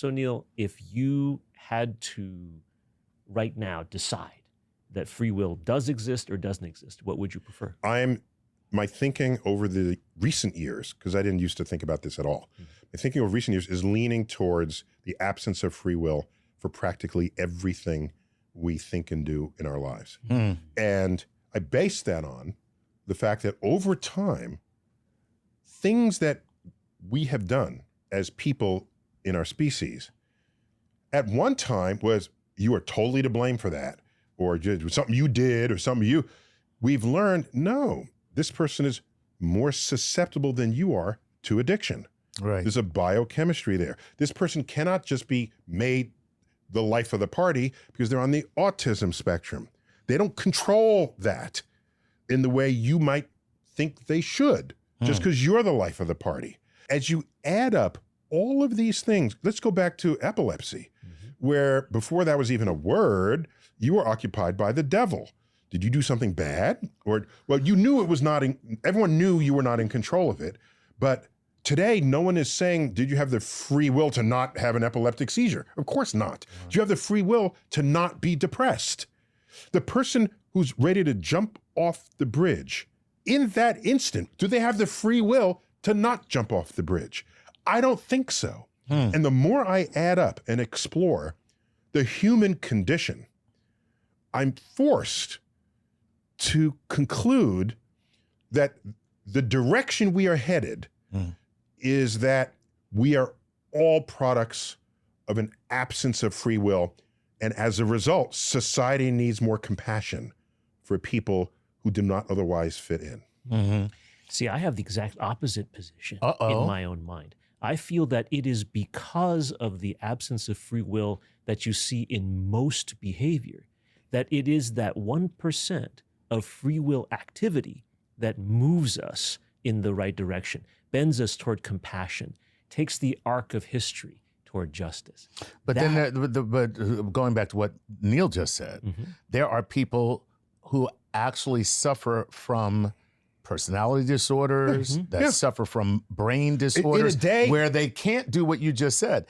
So, Neil, if you had to right now decide that free will does exist or doesn't exist, what would you prefer? My thinking over the recent years, because I didn't used to think about this at all, my thinking over recent years is leaning towards the absence of free will for practically everything we think and do in our lives. And I base that on the fact that over time, things that we have done as people in our species, at one time was you are totally to blame for that, or just something you did or something we've learned, no, this person is more susceptible than you are to addiction. Right. There's a biochemistry there. This person cannot just be made the life of the party because they're on the autism spectrum. They don't control that in the way you might think they should, just because you're the life of the party. As you add up all of these things, let's go back to epilepsy, where before that was even a word, you were occupied by the devil. Did you do something bad? Or, well, you knew it was not, everyone knew you were not in control of it. But today, no one is saying, did you have the free will to not have an epileptic seizure? Of course not. Do you have the free will to not be depressed? The person who's ready to jump off the bridge, in that instant, do they have the free will to not jump off the bridge? I don't think so. And the more I add up and explore the human condition, I'm forced to conclude that the direction we are headed is that we are all products of an absence of free will. And as a result, society needs more compassion for people who do not otherwise fit in. See, I have the exact opposite position in my own mind. I feel that it is because of the absence of free will that you see in most behavior, that it is that 1% of free will activity that moves us in the right direction, bends us toward compassion, takes the arc of history toward justice. But but going back to what Neil just said, there are people who actually suffer from personality disorders, that suffer from brain disorders, day, where they can't do what you just said.